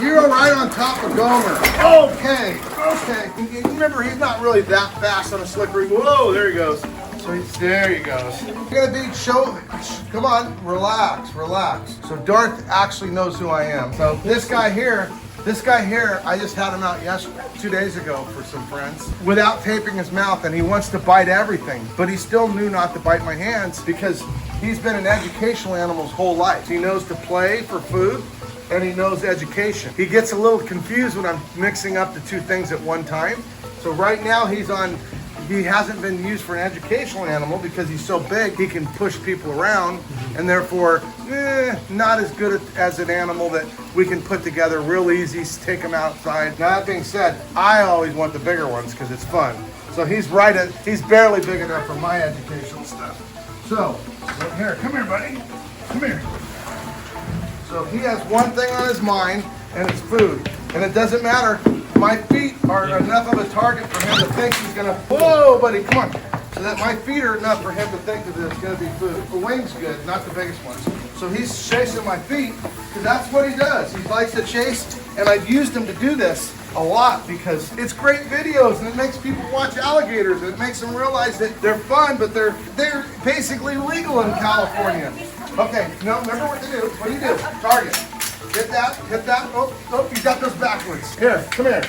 You're right on top of Gomer. Okay. Remember, he's not really that fast on a slippery. Whoa, there he goes. So there he goes. You're gonna be come on, relax. So Darth actually knows who I am. So this guy here, I just had him out 2 days ago for some friends without taping his mouth, and he wants to bite everything, but he still knew not to bite my hands because he's been an educational animal his whole life. He knows to play for food, and he knows education. He gets a little confused when I'm mixing up the two things at one time. So right now he hasn't been used for an educational animal because he's so big, he can push people around, and therefore, not as good as an animal that we can put together real easy, take him outside. Now, that being said, I always want the bigger ones because it's fun. So he's barely big enough for my educational stuff. So here, come here, buddy. Come here. So he has one thing on his mind, and it's food. And it doesn't matter. My feet are enough of a target for him to think he's gonna, whoa, buddy, come on. So that my feet are enough for him to think that it's gonna be food. The wing's good, not the biggest ones. So he's chasing my feet, because that's what he does. He likes to chase, and I've used him to do this a lot because it's great videos, and it makes people watch alligators, and it makes them realize that they're fun, but they're basically legal in California. Okay, no, remember what to do. What do you do? Target. Hit that. Oh, you got those backwards. Here, come here.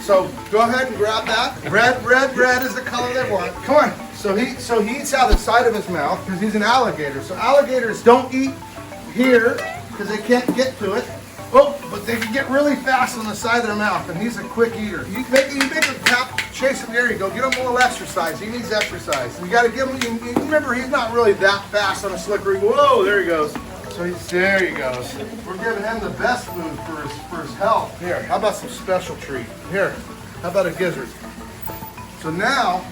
So go ahead and grab that. Red is the color they want. Come on. So he eats out the side of his mouth because he's an alligator. So alligators don't eat here because they can't get to it. Oh, but they can get really fast on the side of their mouth, and he's a quick eater. You make him chase him. There you go. Get him a little exercise. He needs exercise. You got to give him. Remember, he's not really that fast on a slippery. Whoa, there he goes. So there he goes. We're giving him the best food for his health. Here, how about some special treat? Here, how about a gizzard? So now,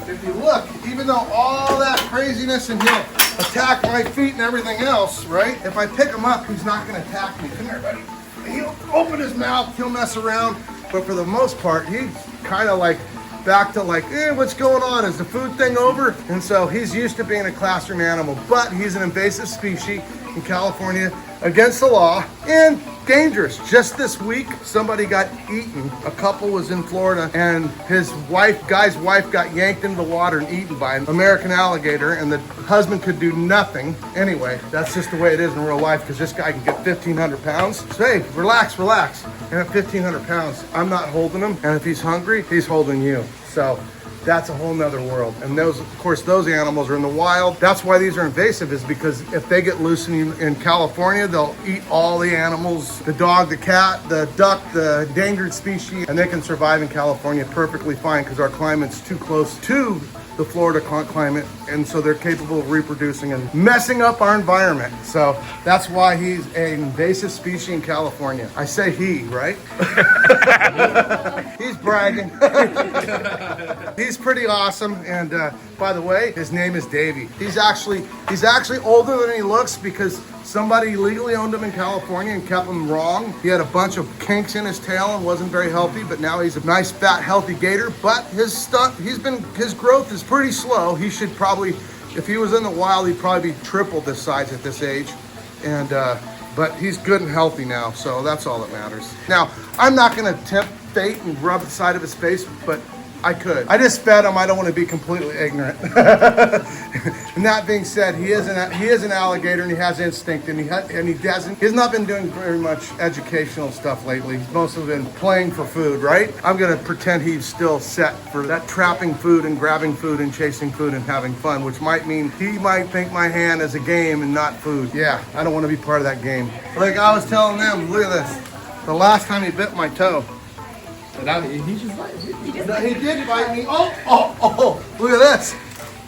if you look, even though all that craziness and he'll attack my feet and everything else, right? If I pick him up, he's not going to attack me. Come here, buddy. He'll open his mouth, he'll mess around, but for the most part, he's kind of like back to like, what's going on? Is the food thing over? And so he's used to being a classroom animal, but he's an invasive species in California against the law and dangerous. Just this week, somebody got eaten. A couple was in Florida, and guy's wife got yanked into the water and eaten by an American alligator, and the husband could do nothing. Anyway, that's just the way it is in real life, because this guy can get 1,500 pounds. So hey, relax. And at 1,500 pounds, I'm not holding him, and if he's hungry, he's holding you. So that's a whole nother world. And those animals are in the wild. That's why these are invasive, is because if they get loose in California, they'll eat all the animals, the dog, the cat, the duck, the endangered species, and they can survive in California perfectly fine because our climate's too close to the Florida climate, and so they're capable of reproducing and messing up our environment. So that's why he's an invasive species in California. I say he, right? He's bragging. He's pretty awesome, and by the way, his name is Davey. He's actually older than he looks because somebody illegally owned him in California and kept him wrong. He had a bunch of kinks in his tail and wasn't very healthy, but now he's a nice, fat, healthy gator. But his growth is pretty slow. He should probably, if he was in the wild, he'd probably be triple this size at this age. And but he's good and healthy now, so that's all that matters. Now, I'm not gonna tempt fate and rub the side of his face, but I could. I just fed him. I don't want to be completely ignorant. And that being said, he is an alligator, and he has instinct, and he's not been doing very much educational stuff lately. He's mostly been playing for food, right? I'm gonna pretend he's still set for that trapping food and grabbing food and chasing food and having fun, which might mean he might think my hand is a game and not food. Yeah, I don't want to be part of that game. Like I was telling them, look at this. The last time he bit my toe. He just bite. He did bite me. Oh! Look at this.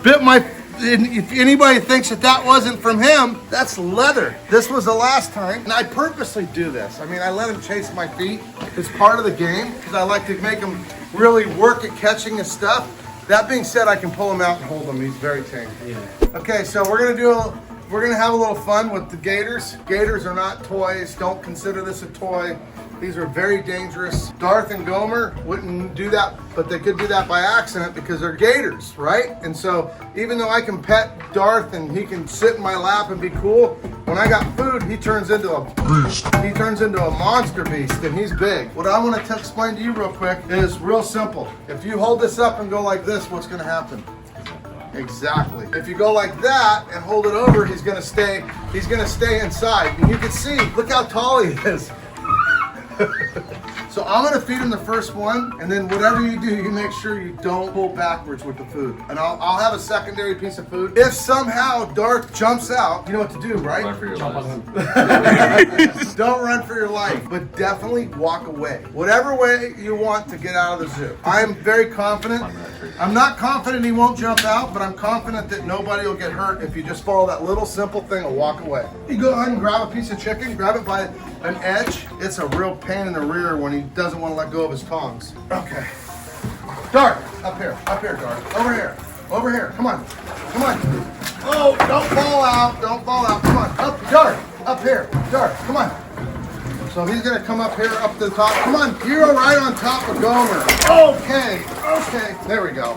Bit my. If anybody thinks that wasn't from him, that's leather. This was the last time, and I purposely do this. I mean, I let him chase my feet. It's part of the game because I like to make him really work at catching his stuff. That being said, I can pull him out and hold him. He's very tame. Yeah. Okay, so we're gonna do we're gonna have a little fun with the gators. Gators are not toys. Don't consider this a toy. These are very dangerous. Darth and Gomer wouldn't do that, but they could do that by accident because they're gators, right? And so even though I can pet Darth and he can sit in my lap and be cool, when I got food, he turns into a beast. He turns into a monster beast, and he's big. What I want to explain to you real quick is real simple. If you hold this up and go like this, what's gonna happen? Exactly. If you go like that and hold it over, he's gonna stay inside. And you can see, look how tall he is. So I'm gonna feed him the first one, and then whatever you do, you make sure you don't pull backwards with the food. And I'll have a secondary piece of food. If somehow Darth jumps out, you know what to do, right? Run for your life. Don't run for your life, but definitely walk away. Whatever way you want to get out of the zoo. I am very confident. I'm not confident he won't jump out, but I'm confident that nobody will get hurt if you just follow that little simple thing and walk away. You go ahead and grab a piece of chicken, grab it by an edge. It's a real pain in the rear when he doesn't want to let go of his tongs. Okay. Darth, up here, Darth. Over here, come on. Oh, don't fall out, come on. Up, Darth, up here, Darth, come on. So he's gonna come up here, up to the top. Come on, you're right on top of Gomer. Okay, there we go.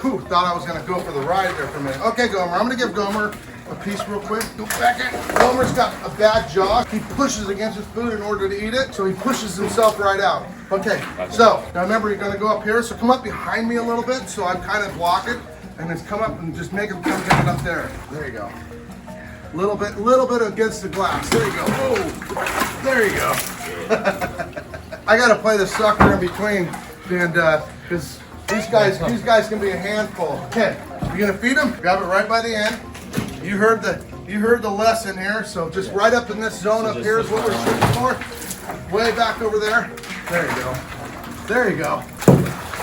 Whew, thought I was gonna go for the ride there for a minute. Okay, Gomer, I'm gonna give Gomer a piece real quick. Go back in. Gomer's got a bad jaw. He pushes against his food in order to eat it, so he pushes himself right out. Okay, so now remember you're gonna go up here, so come up behind me a little bit, so I'm kind of blocking, and then come up and just make him come get it up there. There you go. Little bit against the glass. There you go. Oh, there you go. I gotta play the sucker in between, and because these guys can be a handful. Okay, you're gonna feed them. Grab it right by the end. You heard the lesson here. So just right up in this zone up here is what we're shooting for. Way back over there. There you go. There you go.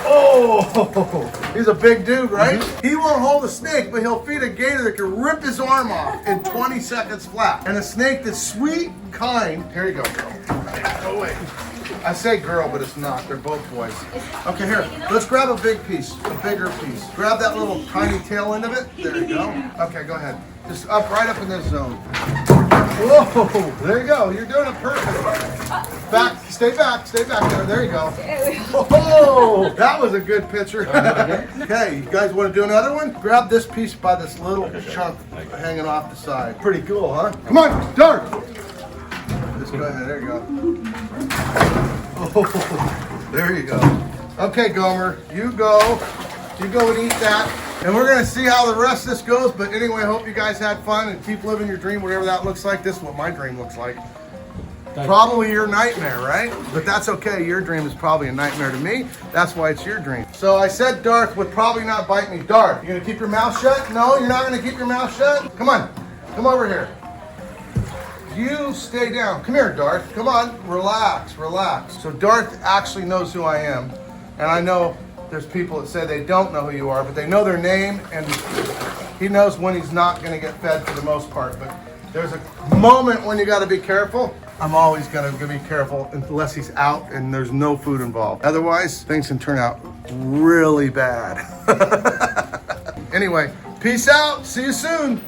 Oh, he's a big dude, right? Mm-hmm. He won't hold a snake, but he'll feed a gator that can rip his arm off in 20 seconds flat. And a snake that's sweet, kind. Here you go, girl. Oh, wait. I say girl, but it's not. They're both boys. Okay, here. Let's grab a big piece, a bigger piece. Grab that little tiny tail end of it. There you go. Okay, go ahead. Just right up in this zone. Whoa, there you go. You're doing it perfect. Back, stay back there. There you go. Whoa, that was a good picture. Okay, you guys want to do another one? Grab this piece by this little chunk hanging off the side. Pretty cool, huh? Come on, Darth. Just go ahead. There you go. Oh, there you go. Okay, Gomer, you go and eat that. And we're gonna see how the rest of this goes, but anyway, I hope you guys had fun and keep living your dream, whatever that looks like. This is what my dream looks like. Probably your nightmare, right? But that's okay, your dream is probably a nightmare to me. That's why it's your dream. So I said Darth would probably not bite me. Darth, you gonna keep your mouth shut? No, you're not gonna keep your mouth shut? Come on, come over here. You stay down. Come here, Darth. Come on, relax. So Darth actually knows who I am, and I know there's people that say they don't know who you are, but they know their name, and he knows when he's not going to get fed for the most part. But there's a moment when you got to be careful. I'm always going to be careful unless he's out and there's no food involved. Otherwise, things can turn out really bad. Anyway, peace out. See you soon.